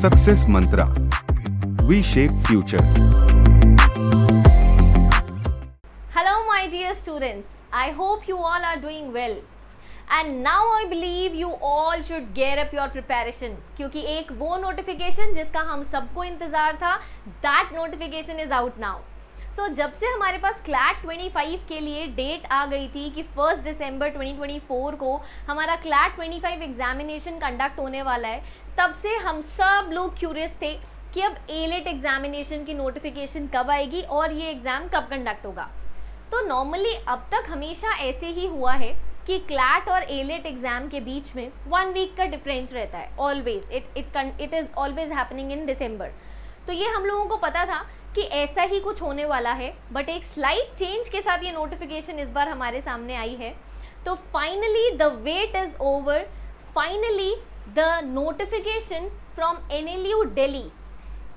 Success Mantra. We shape future. Hello my dear students, I hope you all are doing well. And now I believe you all should gear up your preparation, क्योंकि एक वो notification जिसका हम सबको इंतज़ार था, that notification is out now. So जब से हमारे पास क्लैट 25 के लिए डेट आ गई थी कि 1 दिसंबर 2024 को हमारा क्लैट 25 एग्जामिनेशन कंडक्ट होने वाला है, तब से हम सब लोग क्यूरियस थे कि अब एलेट एग्जामिनेशन की नोटिफिकेशन कब आएगी और ये एग्ज़ाम कब कंडक्ट होगा. तो नॉर्मली अब तक हमेशा ऐसे ही हुआ है कि क्लैट और एलेट एग्ज़ाम के बीच में 1 वीक का डिफरेंस रहता है. Always it is always happening in December. तो ये हम लोगों को पता था कि ऐसा ही कुछ होने वाला है, बट एक स्लाइट चेंज के साथ ये नोटिफिकेशन इस बार हमारे सामने आई है. तो finally the wait is over. Finally the notification from NLU Delhi,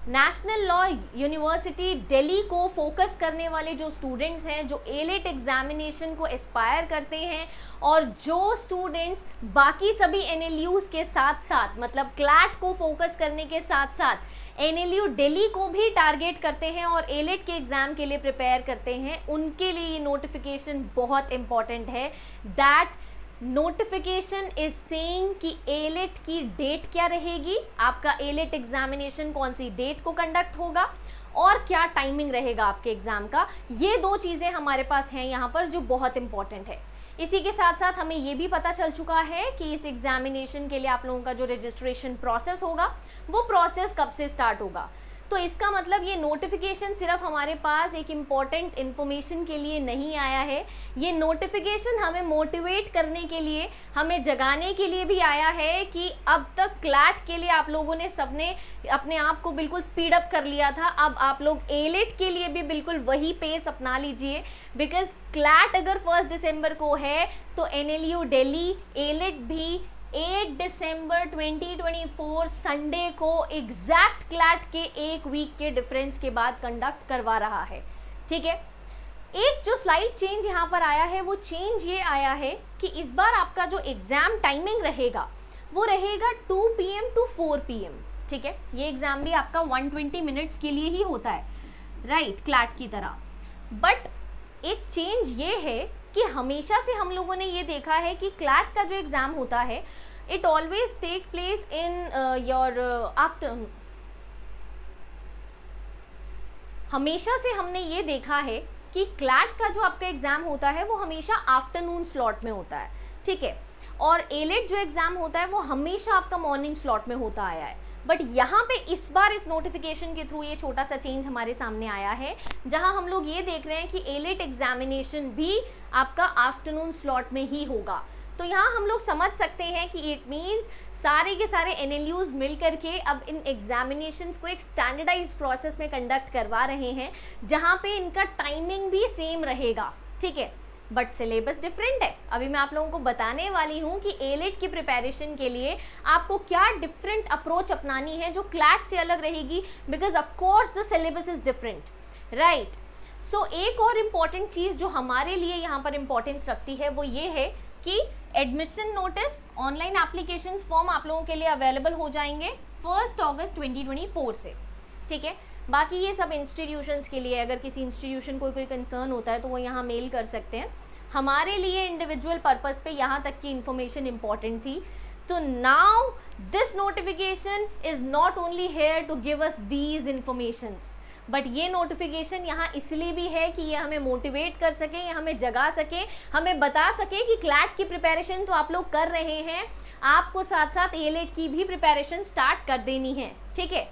national law university Delhi को फोकस करने वाले जो स्टूडेंट्स हैं, जो एलेट एग्जामिनेशन को एस्पायर करते हैं और जो स्टूडेंट्स बाकी सभी NLUs के साथ साथ, मतलब क्लैट को फोकस करने के साथ साथ NLU दिल्ली को भी टारगेट करते हैं और एलेट के एग्ज़ाम के लिए प्रिपेयर करते हैं, उनके लिए ये नोटिफिकेशन बहुत इम्पॉर्टेंट है. दैट नोटिफिकेशन इज सेइंग कि एलेट की डेट क्या रहेगी, आपका एलेट एग्जामिनेशन कौन सी डेट को कंडक्ट होगा और क्या टाइमिंग रहेगा आपके एग्ज़ाम का. ये 2 चीज़ें हमारे पास हैं यहाँ पर जो बहुत इंपॉर्टेंट है. इसी के साथ साथ हमें ये भी पता चल चुका है कि इस एग्जामिनेशन के लिए आप लोगों का जो रजिस्ट्रेशन प्रोसेस होगा वो प्रोसेस कब से स्टार्ट होगा. तो इसका मतलब ये नोटिफिकेशन सिर्फ हमारे पास एक इम्पॉर्टेंट इन्फॉर्मेशन के लिए नहीं आया है. ये नोटिफिकेशन हमें मोटिवेट करने के लिए, हमें जगाने के लिए भी आया है कि अब तक क्लैट के लिए आप लोगों ने सबने अपने आप को बिल्कुल स्पीड अप कर लिया था. अब आप लोग एलेट के लिए भी बिल्कुल वही पेस अपना लीजिए, बिकॉज क्लैट अगर 1 दिसंबर को है तो NLU दिल्ली एलेट भी 8 दिसंबर 2024 संडे को एग्जैक्ट क्लैट के 1 वीक के डिफरेंस के बाद कंडक्ट करवा रहा है. ठीक है, एक जो स्लाइड चेंज यहाँ पर आया है वो चेंज ये आया है कि इस बार आपका जो एग्ज़ाम टाइमिंग रहेगा वो रहेगा 2 PM to 4 PM. ठीक है, ये एग्ज़ाम भी आपका 120 मिनट्स के लिए ही होता है, राइट, क्लैट की तरह. बट एक चेंज ये है कि हमेशा से हम लोगों ने ये देखा है कि क्लैट का जो एग्ज़ाम होता है it always take place in your after. हमेशा से हमने ये देखा है कि क्लैट का जो आपका एग्ज़ाम होता है वो हमेशा आफ्टरनून स्लॉट में होता है. ठीक है, और एलेट जो एग्ज़ाम होता है वो हमेशा आपका मॉर्निंग स्लॉट में होता आया है. बट यहाँ पे इस बार इस नोटिफिकेशन के थ्रू ये छोटा सा चेंज हमारे सामने आया है, जहाँ हम लोग ये देख रहे हैं कि एलेट एग्जामिनेशन भी आपका आफ्टरनून स्लॉट में ही होगा. तो यहाँ हम लोग समझ सकते हैं कि इट मीन्स सारे के सारे NLUs मिल करके अब इन एग्जामिनेशंस को एक स्टैंडर्डाइज प्रोसेस में कंडक्ट करवा रहे हैं, जहाँ पे इनका टाइमिंग भी सेम रहेगा. ठीक है, बट सिलेबस डिफरेंट है. अभी मैं आप लोगों को बताने वाली हूँ कि एलेट की प्रिपरेशन के लिए आपको क्या डिफरेंट अप्रोच अपनानी है जो क्लैट से अलग रहेगी, because of course the syllabus is different, right. So एक और इम्पॉर्टेंट चीज़ जो हमारे लिए यहाँ पर इम्पोर्टेंस रखती है वो ये है कि admission notice, online application form आप लोगों के लिए अवेलेबल हो जाएंगे 1 अगस्त 2024 से. ठीक है, बाकी ये सब इंस्टीट्यूशंस के लिए, अगर किसी इंस्टीट्यूशन को कोई कंसर्न होता है तो वो यहाँ मेल कर सकते हैं. हमारे लिए इंडिविजुअल पर्पस पे यहाँ तक की इन्फॉर्मेशन इंपॉर्टेंट थी. तो now this notification is not only here to give us these informations, but ये नोटिफिकेशन यहाँ इसलिए भी है कि ये हमें मोटिवेट कर सके, ये हमें जगा सके, हमें बता सके कि क्लैट की प्रिपरेशन तो आप लोग कर रहे हैं, आपको साथ साथ एलेट की भी प्रिपरेशन स्टार्ट कर देनी है. ठीक है,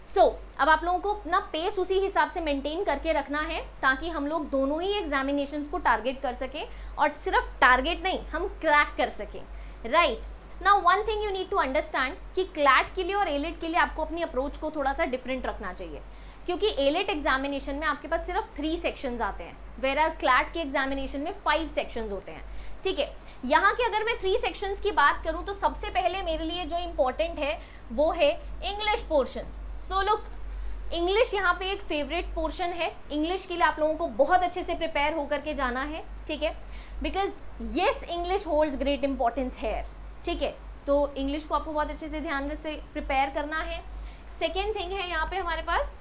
सो अब आप लोगों को अपना पेस उसी हिसाब से मेंटेन करके रखना है ताकि हम लोग दोनों ही एग्जामिनेशंस को टारगेट कर सकें, और सिर्फ टारगेट नहीं, हम क्रैक कर सकें, right. Now one thing you need to understand कि क्लैट के लिए और एलेट के लिए आपको अपनी अप्रोच को थोड़ा सा डिफरेंट रखना चाहिए, क्योंकि एलेट एग्जामिनेशन में आपके पास सिर्फ 3 सेक्शंस आते हैं, वेराज क्लैट के एग्जामिनेशन में 5 सेक्शंस होते हैं. ठीक है, यहाँ के अगर मैं 3 सेक्शंस की बात करूँ तो सबसे पहले मेरे लिए जो इम्पोर्टेंट है वो है English portion. So look, English यहाँ पे एक फेवरेट पोर्शन है. इंग्लिश के लिए आप लोगों को बहुत अच्छे से प्रिपेयर होकर के जाना है. ठीक है, because yes English holds great importance here. ठीक है, तो इंग्लिश को आपको बहुत अच्छे से ध्यान से प्रिपेयर करना है. सेकेंड थिंग है यहाँ पे हमारे पास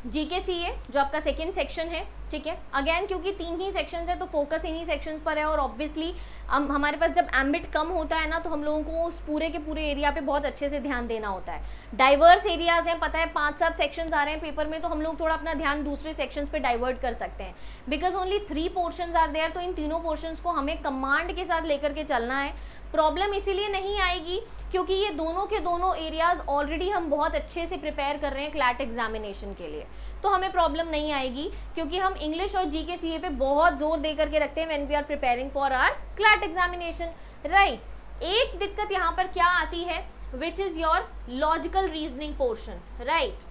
GK/CA जो आपका सेकेंड सेक्शन है, ठीक है। अगेन क्योंकि 3 ही सेक्शंस है तो फोकस इन्हीं सेक्शंस पर है, और ऑब्वियसली हमारे पास जब एम्बिट कम होता है ना तो हम लोगों को उस पूरे के पूरे एरिया पे बहुत अच्छे से ध्यान देना होता है। डाइवर्स एरियाज हैं, पता है 5-7 सेक्शंस आ रहे हैं पेपर में, तो हम लोग थोड़ा अपना ध्यान दूसरे सेक्शंस पे डाइवर्ट कर सकते हैं, because only 3 portions are there. तो इन तीनों पोर्शंस को हमें कमांड के साथ लेकर के चलना है। प्रॉब्लम इसीलिए नहीं आएगी क्योंकि ये दोनों के दोनों एरियाज ऑलरेडी हम बहुत अच्छे से प्रिपेयर कर रहे हैं क्लैट एग्जामिनेशन के लिए, तो हमें प्रॉब्लम नहीं आएगी क्योंकि हम इंग्लिश और GK/CA पे बहुत जोर दे करके रखते हैं when we are preparing for our CLAT examination, right. एक दिक्कत यहाँ पर क्या आती है, which is your logical reasoning portion, right.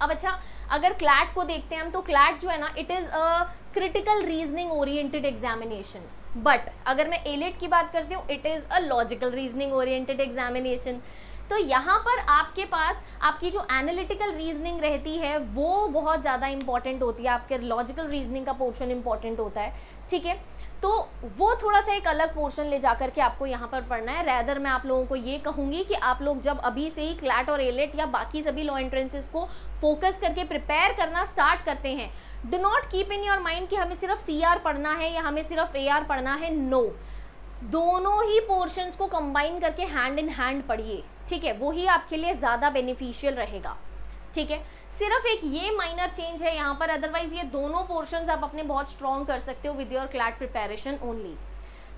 अब अच्छा, अगर क्लैट को देखते हैं हम तो क्लैट जो है ना, it is a critical reasoning oriented examination, but अगर मैं एलिट की बात करती हूँ, it is a logical reasoning oriented examination. तो यहाँ पर आपके पास आपकी जो एनालिटिकल रीजनिंग रहती है वो बहुत ज़्यादा इंपॉर्टेंट होती है, आपके लॉजिकल रीजनिंग का पोर्शन इंपॉर्टेंट होता है, ठीक है। तो वो थोड़ा सा एक अलग पोर्शन ले जाकर के आपको यहाँ पर पढ़ना है। रैदर मैं आप लोगों को ये कहूँगी कि आप लोग जब अभी से ही क्लैट और एलिट या बाकी सभी लॉ एंट्रेंसेस को फोकस करके प्रिपेयर करना स्टार्ट करते हैं, do not keep in your mind कि हमें सिर्फ CR पढ़ना है या हमें सिर्फ AR पढ़ना है। नो, दोनों ही पोर्शंस को कंबाइन करके हैंड इन हैंड पढ़िए, ठीक है, वो ही आपके लिए ज़्यादा बेनिफिशियल रहेगा, ठीक है। सिर्फ एक ये माइनर चेंज है यहाँ पर, अदरवाइज ये दोनों पोर्शंस आप अपने बहुत स्ट्रॉन्ग कर सकते हो with your CLAT preparation only.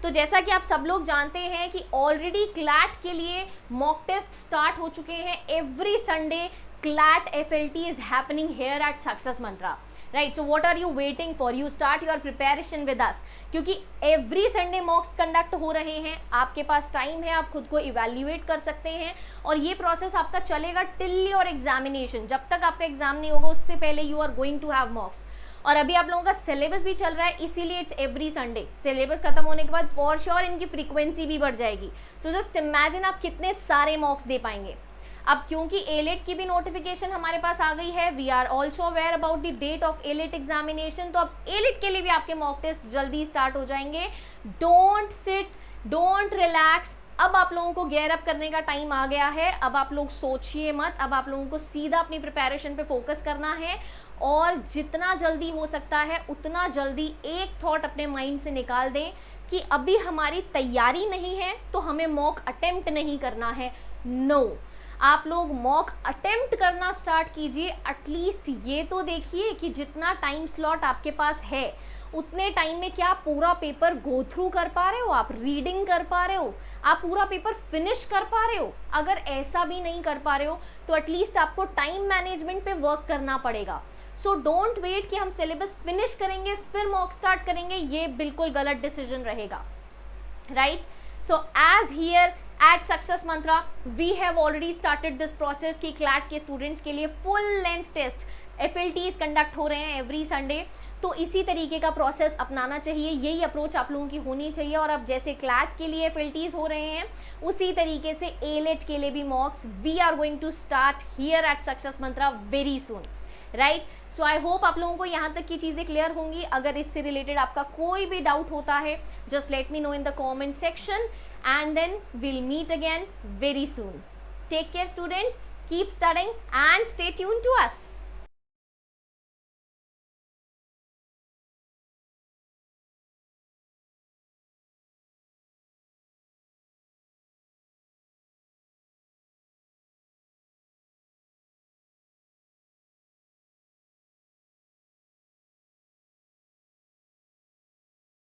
तो जैसा कि आप सब लोग जानते हैं कि ऑलरेडी क्लैट के लिए मॉक टेस्ट स्टार्ट हो चुके हैं। Every Sunday CLAT FLT is happening here at Success Mantra, right. So what are you waiting for, you start your preparation with us, क्योंकि एवरी संडे मॉक्स कंडक्ट हो रहे हैं। आपके पास टाइम है, आप खुद को इवैल्यूएट कर सकते हैं, और ये प्रोसेस आपका चलेगा टिल योर एग्जामिनेशन। जब तक आपका एग्जाम नहीं होगा उससे पहले you are going to have mocks. और अभी आप लोगों का सिलेबस भी चल रहा है, इसीलिए इट्स एवरी संडे। सिलेबस खत्म होने के बाद फॉर श्योर इनकी फ्रीक्वेंसी भी बढ़ जाएगी। सो जस्ट इमेजिन आप कितने सारे मॉक्स दे पाएंगे। अब क्योंकि एलिट की भी नोटिफिकेशन हमारे पास आ गई है, we are also aware about the date of AILET examination, तो अब एलिट के लिए भी आपके मॉक टेस्ट जल्दी स्टार्ट हो जाएंगे। डोंट सिट, डोंट रिलैक्स, अब आप लोगों को गेयर अप करने का टाइम आ गया है। अब आप लोग सोचिए मत, अब आप लोगों को सीधा अपनी प्रिपरेशन पे फोकस करना है, और जितना जल्दी हो सकता है उतना जल्दी एक थॉट अपने माइंड से निकाल दें कि अभी हमारी तैयारी नहीं है तो हमें मॉक अटेम्प्ट नहीं करना है। नो, आप लोग मॉक अटेम्प्ट करना स्टार्ट कीजिए। एटलीस्ट ये तो देखिए कि जितना टाइम स्लॉट आपके पास है उतने टाइम में क्या आप पूरा पेपर गो थ्रू कर पा रहे हो, आप रीडिंग कर पा रहे हो, आप पूरा पेपर फिनिश कर पा रहे हो। अगर ऐसा भी नहीं कर पा रहे हो तो एटलीस्ट आपको टाइम मैनेजमेंट पे वर्क करना पड़ेगा। सो डोंट वेट कि हम सिलेबस फिनिश करेंगे फिर मॉक स्टार्ट करेंगे, ये बिल्कुल गलत डिसीजन रहेगा, right. So as here at Success Mantra we have already started this process कि क्लैट के स्टूडेंट्स के लिए full length test FLTs conduct हो रहे हैं एवरी संडे। तो इसी तरीके का प्रोसेस अपनाना चाहिए, यही अप्रोच आप लोगों की होनी चाहिए। और अब जैसे क्लैट के लिए FLTs हो रहे हैं उसी तरीके से एलिट के लिए भी mocks we are going to start here at Success Mantra very soon, right. So I hope आप लोगों को यहाँ तक की चीज़ें क्लियर होंगी। अगर इससे रिलेटेड आपका कोई भी डाउट होता है just let me know in the comment section, and then we'll meet again very soon. Take care students, keep studying and stay tuned to us.